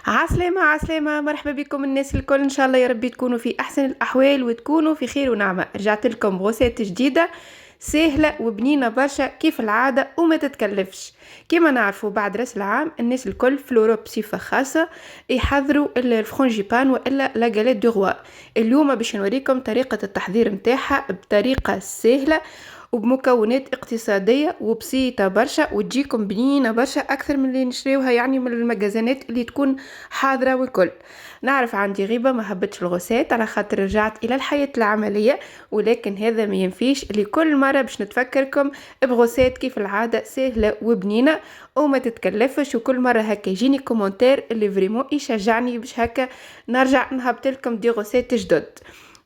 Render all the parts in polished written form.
عسلامة عسلامة، مرحبا بكم الناس الكل. ان شاء الله يا ربي تكونوا في احسن الاحوال وتكونوا في خير ونعمة. رجعت لكم بغوسات جديدة سهلة وبنينة برشا كيف العادة وما تتكلفش. كما نعرفوا بعد راس العام الناس الكل في الأوروب بصفة خاصة يحضروا الفرنجيبان والا لا جاليت دو غوا. اليوم باش نوريكم طريقة التحضير متاعها بطريقة سهلة وبمكونات اقتصادية وبسيطة برشا وتجيكم بنينة برشا أكثر من اللي نشريوها يعني من المجازانات اللي تكون حاضرة والكل. نعرف عندي غيبة ما حبتش الغوسات على خاطر رجعت إلى الحياة العملية، ولكن هذا ما ينفيش اللي كل مرة باش نتفكركم بغوسات كيف العادة سهلة وبنينة وما تتكلفش. وكل مرة هكا يجيني كومنتير اللي فريمون يشجعني باش هكا نرجع نهبط لكم دي غوسات جدد.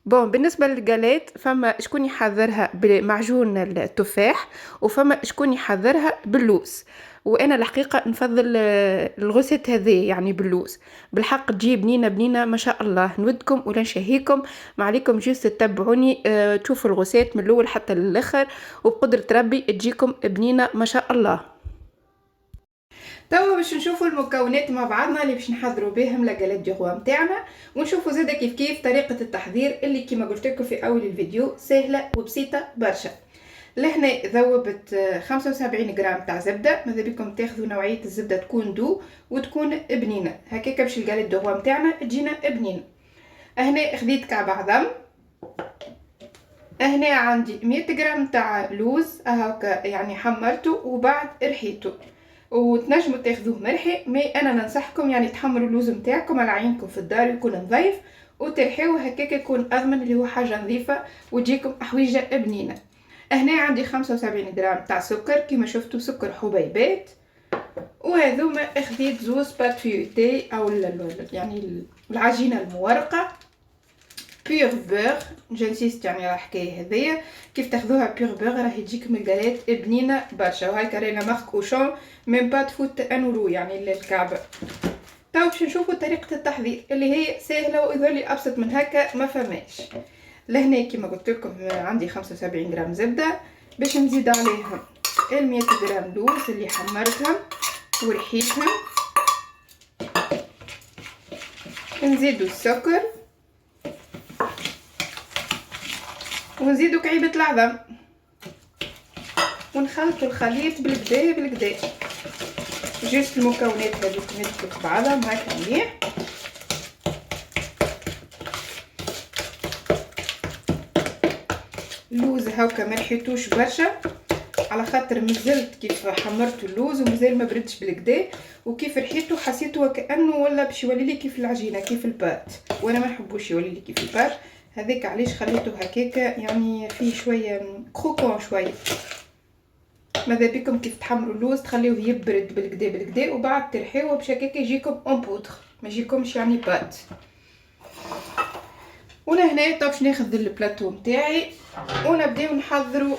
بالنسبة للجالات فما شكون يحضرها بمعجون التفاح وفما شكون يحضرها باللوز، وانا الحقيقة نفضل الغوسيت هذه يعني باللوز. بالحق تجي بنينة بنينة ما شاء الله. نودكم ولا نشهيكم ما عليكم جيست تتبعوني تشوفوا الغوسيت من الاول حتى للاخر وبقدرة ربي تجيكم بنينة ما شاء الله. توا باش نشوفوا المكونات مع بعضنا اللي باش نحضروا بهم لاكاليت دو غوا نتاعنا، ونشوفوا زاده كيف كيف طريقه التحضير اللي كما قلت لكم في اول الفيديو سهله وبسيطه برشا. لهنا ذوبت 75 غرام تاع زبده، ماذا بكم تاخذوا نوعيه الزبده تكون دو وتكون بنينه هكاك باش الجاليت دو غوا نتاعنا تجينا بنينه. هنا خديت كعب عظم. هنا عندي 100 غرام تاع لوز هكا يعني حمرته وبعد رحيته، وتنجموا تاخذوه مرحي. مي انا ننصحكم يعني تحمروا اللوز نتاعكم على عينكم في الدار يكون نظيف وترحيوه هكاك يكون اضمن اللي هو حاجه نظيفه وتجيكم احويجه بنينه. هنا عندي 75 غرام تاع سكر كما شفتوا سكر حبيبات، وهذوما اخذيت زوز بات فيوتي او يعني العجينه المورقه. بيغ بوغ جنسيست يعني على الحكايه هذيا كيف تاخذوها بيغ بوغ راهي تجيك من الجالات بنينه برشا. وهاي كارينا مارك اوشون ميم با تفوت انورو يعني الكعبه. تو باش نشوفوا طريقه التحضير اللي هي سهله ويظهر لي ابسط من هكا ما فماش. لهنا كيما قلت لكم عندي 75 غرام زبده، باش نزيد عليهم 100 غرام لوز اللي حمرتهم ورحيتهم، نزيدو السكر ونزيدو كعيبة العظم ونخلطوا الخليط بالكدا بالكدا. جوست المكونات هذوك نلتقوا بعضهم هكا مليح. اللوز هاكا ما رحيتوش برشا على خاطر مازلت كيف حمرت اللوز ومازال ما بردش بالكدا، وكيف رحيته حسيته وكانه ولا باش يولي لي كيف العجينه كيف البات، وانا ما نحبوش يولي لي كيف البات هذاك علاش خليته هكاكا يعني فيه شويه كروكون شويه. ماذا بكم كيف تحمروا اللوز تخليوه يبرد بالكدا بالكدا وبعد ترحيوه باش هكاكا يجيكم اون بودر ما يجيكمش يعني بات. وانا هنا باش ناخذ البلاطو نتاعي ونبداو نحضروا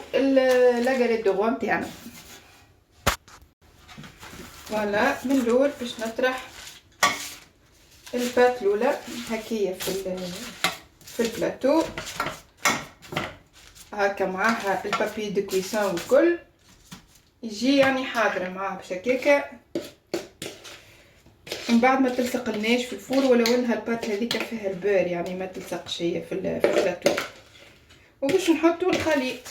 لاكاليت دو غوا نتاعنا. فوالا من الاول باش نطرح البات الاولى هكايا في البلاطو هكا معاها البابي دو كويسون والكل يجي يعني حاضره معاها باش هكاكا من بعد ما تلصق الناش في الفور، ولو انها البات هذيك فيها البير يعني ما تلصقش هي في البلاطو. وباش نحطوا الخليط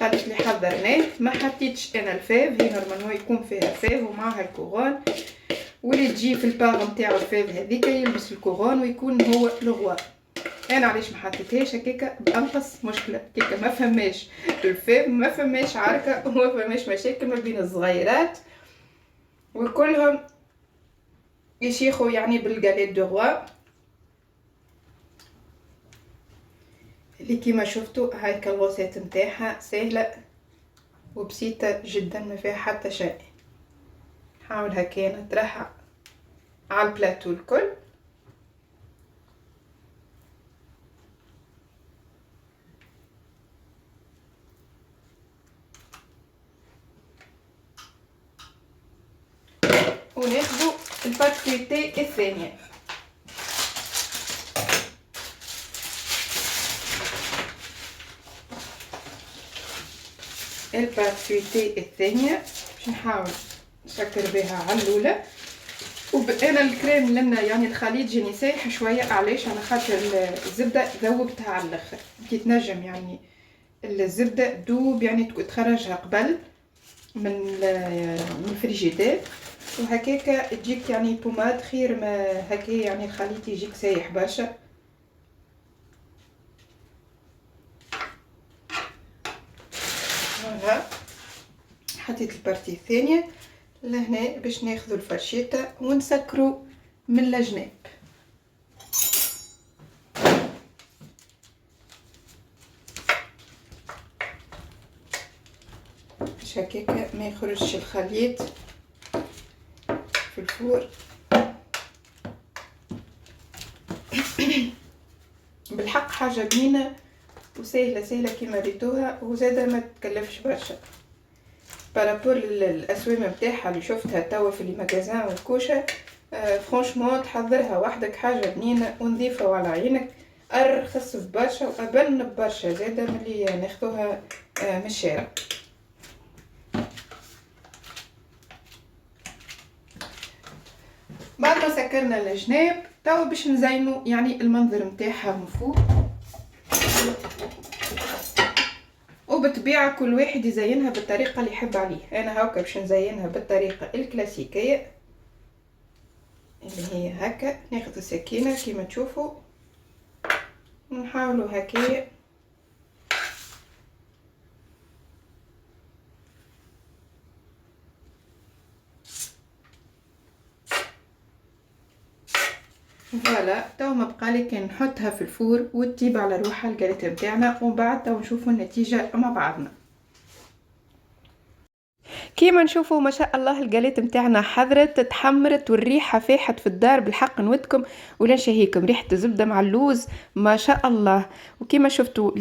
اللي حضرناه. ما حطيتش انا الفاف، هي نورمالمون يكون فيها فاف ومعها الكورون، واللي تجي في الباغ نتاعو الفاف هذيك يلبس الكورون ويكون هو لغوا. انا علاش ما حطيتهاش هكاكا بانقص مشكله كيكا ما فماش الفاف ما فماش عركه وما فماش مشاكل ما بين الصغيرات وكلهم يشيخوا يعني بالجاليت دو غوا اللي كيما شفتوا. هاي الوصفات نتاعها سهله وبسيطه جدا ما فيها حتى شيء. نحاول هكا نطرحها على البلاطو الكل وناخذوا البات فيتي الثانيه. البات فيتي الثانيه باش نحاول نسكر بها على الاولى انا الكريم لنا يعني الخليط جاني سايح شويه، علاش؟ على خاطر الزبده ذوبتها على الاخر. كي تنجم يعني الزبده دوب يعني تخرجها قبل من الفريجيدير، وهكاكا تجيك يعني بوماد خير ما هكا يعني الخليط يجيك سايح برشا. فوالا حطيت البارتي الثانيه لهنا باش ناخذ الفرشيطه ونسكرو من الجناب باش هكاكا ما يخرجش الخليط في الفور. بالحق حاجه بنينه وسهله سهله كيما ريتوها، وزاده ما تكلفش برشا بارابور الاسوام نتاعها اللي شفتها توا في المغازان والكوشه. فرانشمون تحضرها وحدك حاجه بنينه ونظيفه وعلى عينك، ارخص برشا وابن برشا زاده ملي ناخذوها من الشارع. بعد ما سكرنا الجناب توا باش نزينو يعني المنظر نتاعها من فوق، وبالطبيعه كل واحد يزينها بالطريقه اللي يحب عليه. انا هاكا باش نزينها بالطريقه الكلاسيكيه اللي هي هكا. ناخذ السكينه كيما تشوفوا ونحاولوا هكايا فوالا. تو ما بقالي كان نحطها في الفور وتطيب على روحها القالت نتاعنا، ومن بعد تو نشوفوا النتيجه مع بعضنا. كيما نشوفوا ما شاء الله القاليت نتاعنا حضرت تحمرت والريحه فاحت في الدار بالحق نودكم ولا نشهيكم ريحه الزبده مع اللوز ما شاء الله. وكيما شفتوا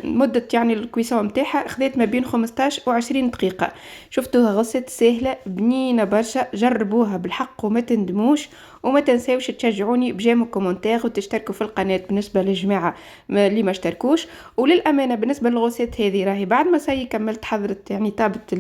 مده يعني الكويسون نتاعها خذت ما بين 15 و20 دقيقه. شفتوها غصت سهله بنينه برشا، جربوها بالحق وما تندموش. وما تنساوش تشجعوني بجيم كومنتير وتشتركوا في القناه بالنسبه للجماعه اللي ما اشتركوش. وللامانه بالنسبه للغوسيت هذه راهي بعد ما سي كملت حضرت يعني طابت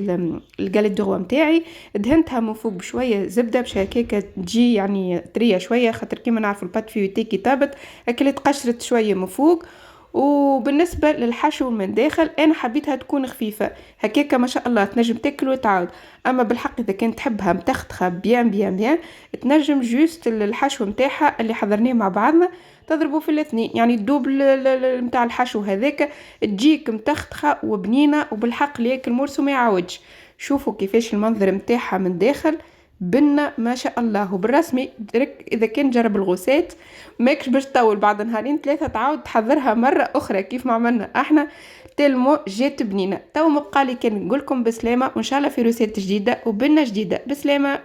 القاليت دو نتاعي، دهنتها من فوق بشويه زبده باش هكاكا تجي يعني طريه شويه، خاطر كيما نعرفوا البات فيوتي كي طابت اكلت قشرت شويه من فوق. وبالنسبه للحشو من داخل انا حبيتها تكون خفيفه هكاكا ما شاء الله تنجم تاكل وتعاود. اما بالحق اذا كنت تحبها متختخه بيان بيان بيان تنجم جوست الحشو نتاعها اللي حضرناه مع بعضنا تضربوا في الاثنين، يعني الدوب نتاع الحشو هذاك تجيك متختخه وبنينه وبالحق اللي ياكل مرسو ما يعاودش. شوفوا كيفاش المنظر نتاعها من داخل بنا ما شاء الله. وبالرسمي اذا كان جرب الغوسات ماكش باش تطول بعد نهارين ثلاثه تعاود تحضرها مره اخرى كيف ما عملنا احنا تلمو جات بنينه. تو مبقالي كان نقولكم بسلامه وان شاء الله في روسات جديده وبنا جديده. بسلامه.